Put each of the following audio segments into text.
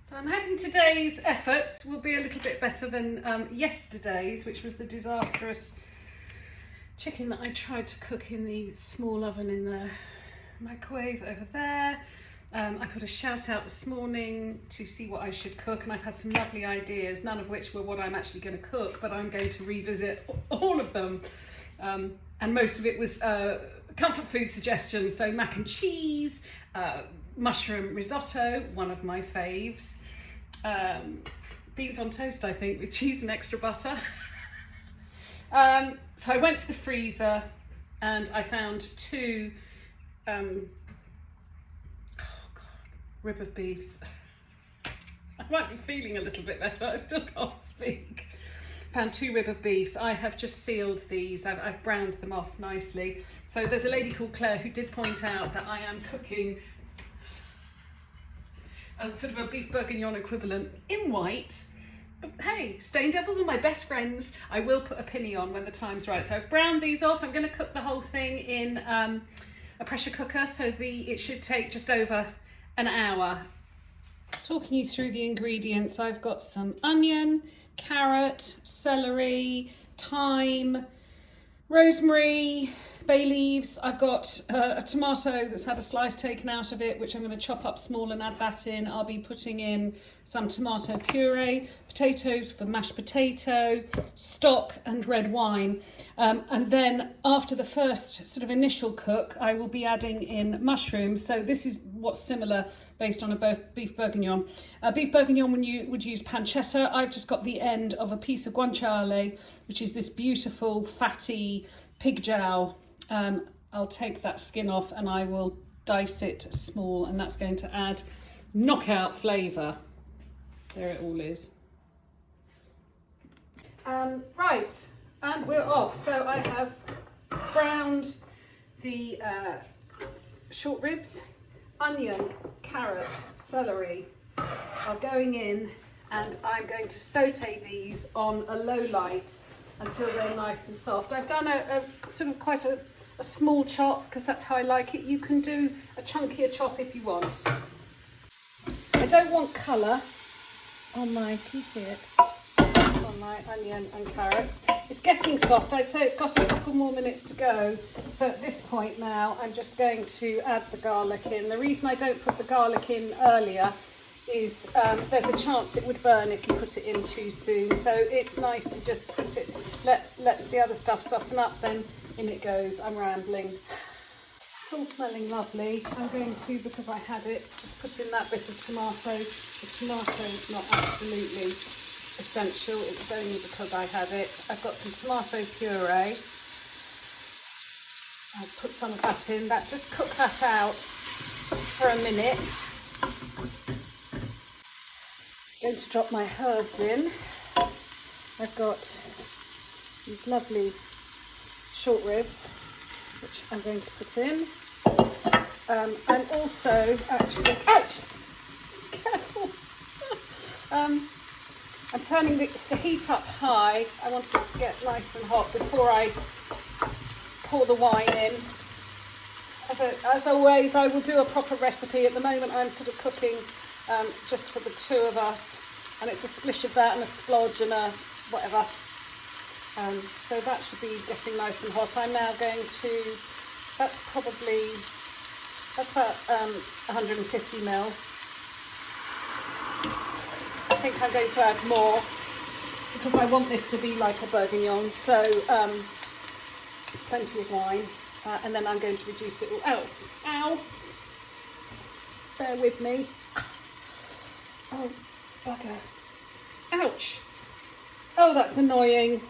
So I'm hoping today's efforts will be a little bit better than yesterday's, which was the disastrous chicken that I tried to cook in the small oven in the microwave over there. I put a shout out this morning to see what I should cook, and I've had some lovely ideas, none of which were what I'm actually going to cook, but I'm going to revisit all of them. And most of it was comfort food suggestions, so mac and cheese, mushroom risotto, one of my faves, beans on toast, I think, with cheese and extra butter. So I went to the freezer and I found two rib of beefs. I might be feeling a little bit better, I still can't speak. Found two rib of beefs. I have just sealed these. I've browned them off nicely. So there's a lady called Claire who did point out that I am cooking a sort of a beef bourguignon equivalent in white. But hey, stain devils are my best friends. I will put a penny on when the time's right. So I've browned these off. I'm going to cook the whole thing in a pressure cooker, so it should take just over an hour. Talking you through the ingredients, I've got some onion, carrot, celery, thyme, rosemary, bay leaves. I've got a tomato that's had a slice taken out of it, which I'm going to chop up small and add that in. I'll be putting in some tomato puree, potatoes for mashed potato, stock and red wine. And then after the first sort of initial cook, I will be adding in mushrooms. So this is what's similar based on a beef bourguignon. Beef bourguignon, when you would use pancetta, I've just got the end of a piece of guanciale, which is this beautiful fatty pig jowl. I'll take that skin off and I will dice it small, and that's going to add knockout flavour. There it all is. Right, and we're off. So I have browned the short ribs, onion, carrot, celery are going in, and I'm going to saute these on a low light until they're nice and soft. I've done a sort of quite a small chop because that's how I like it. You can do a chunkier chop if you want. I don't want colour on my, can you see it? On my onion and carrots. It's getting soft. I'd say it's got a couple more minutes to go. So at this point now, I'm just going to add the garlic in. The reason I don't put the garlic in earlier is there's a chance it would burn if you put it in too soon. So it's nice to just put it, let the other stuff soften up, then in it goes. I'm rambling. It's all smelling lovely. I'm going to, because I had it, just put in that bit of tomato. The tomato is not absolutely essential, it was only because I had it. I've got some tomato puree. I'll put some of that in. Just cook that out for a minute. I'm going to drop my herbs in. I've got these lovely short ribs, which I'm going to put in. I'm also actually, ouch, careful. I'm turning the heat up high. I want it to get nice and hot before I pour the wine in. As always, I will do a proper recipe. At the moment, I'm sort of cooking just for the two of us, and it's a splish of that and a splodge and a whatever. So that should be getting nice and hot. I'm now going to, that's about 150 ml. I think I'm going to add more because I want this to be like a bourguignon. So plenty of wine, and then I'm going to reduce it all. Ow! Bear with me. Oh, bugger. Ouch! Oh, that's annoying.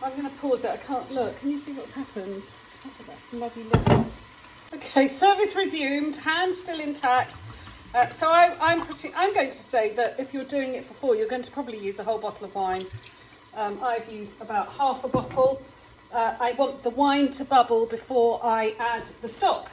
I'm going to pause it. I can't look. Can you see what's happened? Look at that muddy look. Okay, service resumed. Hands still intact. So I'm going to say that if you're doing it for four, you're going to probably use a whole bottle of wine. I've used about half a bottle. I want the wine to bubble before I add the stock.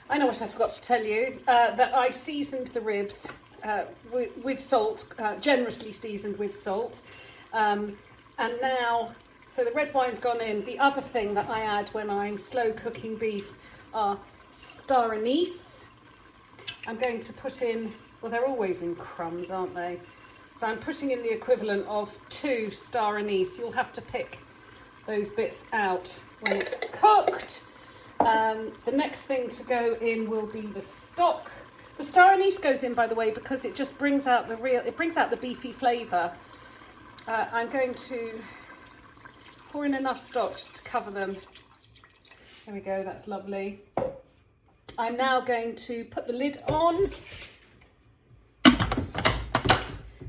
I know what I forgot to tell you, that I seasoned the ribs with salt, generously seasoned with salt. And now, so the red wine's gone in. The other thing that I add when I'm slow cooking beef are star anise. I'm going to put in Well, they're always in crumbs, aren't they? So I'm putting in the equivalent of 2 star anise. You'll have to pick those bits out when it's cooked. The next thing to go in will be the stock. The star anise goes in, by the way, because it just brings out the beefy flavour. I'm going to pour in enough stock just to cover them. There we go, that's lovely. I'm now going to put the lid on.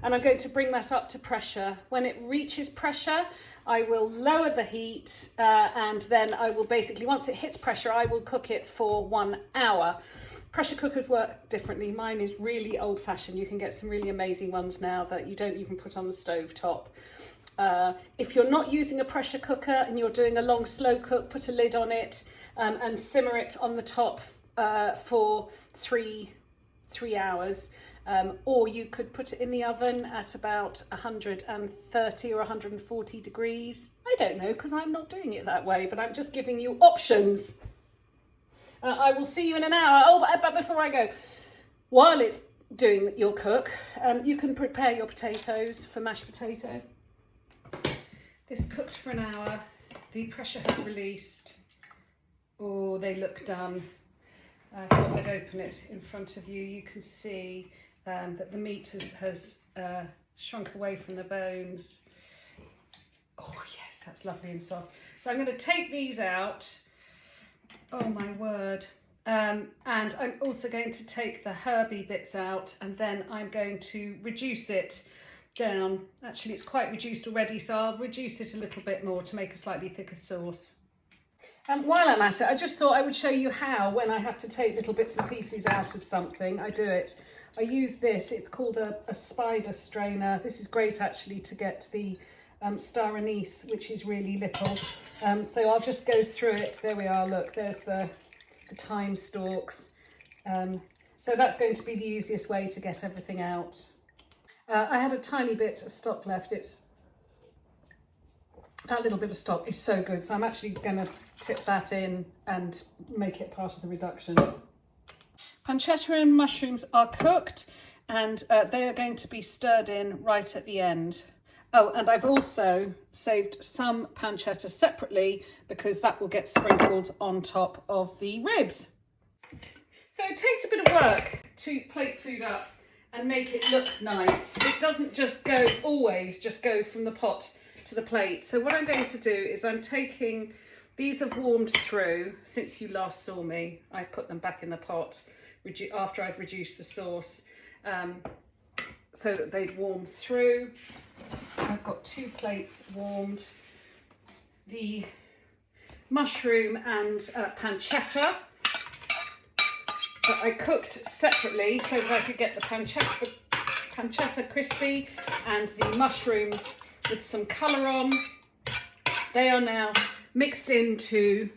And I'm going to bring that up to pressure. When it reaches pressure, I will lower the heat and then I will basically, once it hits pressure, I will cook it for 1 hour. Pressure cookers work differently. Mine is really old fashioned. You can get some really amazing ones now that you don't even put on the stove top. If you're not using a pressure cooker and you're doing a long slow cook, put a lid on it and simmer it on the top for three hours. Or you could put it in the oven at about 130 or 140 degrees. I don't know, because I'm not doing it that way, but I'm just giving you options. I will see you in an hour. Oh, but before I go, while it's doing your cook, you can prepare your potatoes for mashed potato. This cooked for an hour. The pressure has released. Oh, they look done. I thought I'd open it in front of you. You can see that the meat has shrunk away from the bones. Oh yes, that's lovely and soft. So I'm going to take these out. Oh my word. And I'm also going to take the herby bits out, and then I'm going to reduce it down. Actually, it's quite reduced already, so I'll reduce it a little bit more to make a slightly thicker sauce. While I'm at it, I just thought I would show you how, when I have to take little bits and pieces out of something, I do it. I use this, it's called a spider strainer. This is great actually to get the star anise, which is really little. So I'll just go through it. There we are, look, there's the thyme stalks. So that's going to be the easiest way to get everything out. I had a tiny bit of stock left. That little bit of stock is so good, so I'm actually going to tip that in and make it part of the reduction. Pancetta and mushrooms are cooked, and they are going to be stirred in right at the end. Oh, and I've also saved some pancetta separately because that will get sprinkled on top of the ribs. So it takes a bit of work to plate food up and make it look nice. It doesn't just always go from the pot to the plate. So what I'm going to do is I'm taking, these have warmed through since you last saw me. I put them back in the pot after I'd reduced the sauce so that they'd warm through. I've got 2 plates warmed. The mushroom and pancetta that I cooked separately so that I could get the pancetta crispy and the mushrooms with some colour on. They are now mixed into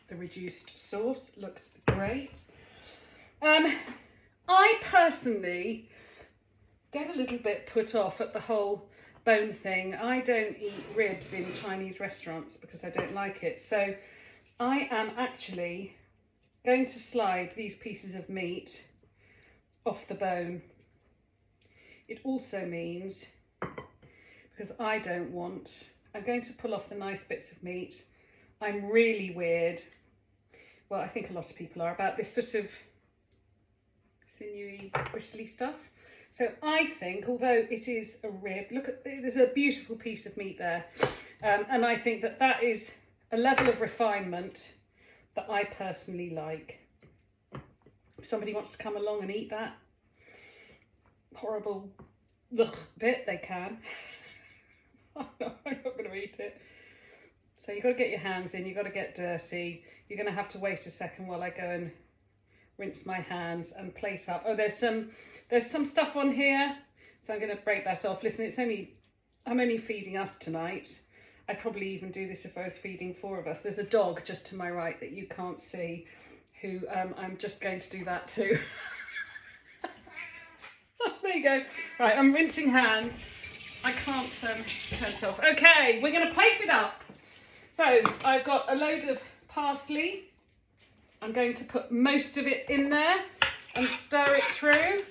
the reduced sauce. Looks great. I personally get a little bit put off at the whole bone thing. I don't eat ribs in Chinese restaurants because I don't like it. So I am actually going to slide these pieces of meat off the bone. It also means, because I don't want, I'm going to pull off the nice bits of meat. I'm really weird, well, I think a lot of people are, about this sort of sinewy, bristly stuff. So I think, although it is a rib, look at, there's a beautiful piece of meat there. And I think that that is a level of refinement that I personally like. If somebody wants to come along and eat that horrible bit, they can. I'm not going to eat it. So you've got to get your hands in, you've got to get dirty. You're going to have to wait a second while I go and rinse my hands and plate up. Oh, there's some stuff on here, so I'm going to break that off. Listen, I'm only feeding us tonight. I'd probably even do this if I was feeding 4 of us. There's a dog just to my right that you can't see, who I'm just going to do that too. There you go. Right, I'm rinsing hands. I can't turn it off. Okay, we're going to plate it up. So I've got a load of parsley. I'm going to put most of it in there and stir it through.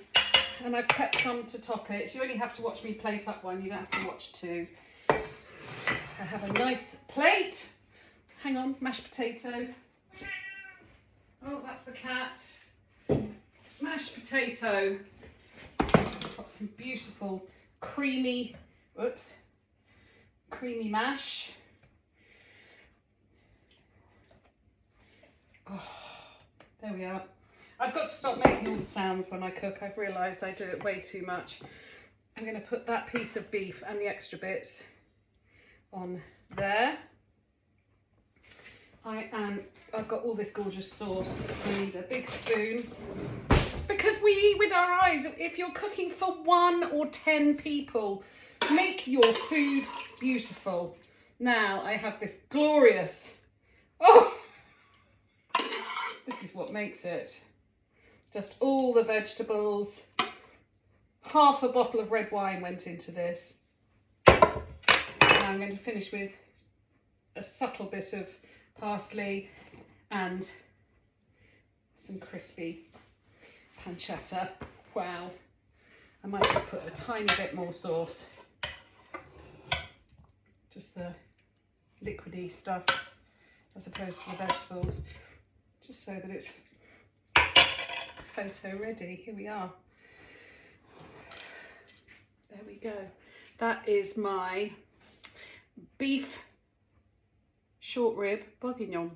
And I've kept some to top it. You only have to watch me plate up one, you don't have to watch two. I have a nice plate. Hang on, mashed potato. Oh, that's the cat. Mashed potato. Got some beautiful creamy mash. Oh, there we are. I've got to stop making all the sounds when I cook. I've realised I do it way too much. I'm going to put that piece of beef and the extra bits on there. I've got all this gorgeous sauce. I need a big spoon because we eat with our eyes. If you're cooking for 1 or 10 people, make your food beautiful. Now I have this glorious, this is what makes it. Just all the vegetables. Half a bottle of red wine went into this. Now I'm going to finish with a subtle bit of parsley and some crispy pancetta. Wow. I might just put a tiny bit more sauce. Just the liquidy stuff as opposed to the vegetables. Just so that it's photo ready. Here we are. There we go. That is my beef short rib bourguignon.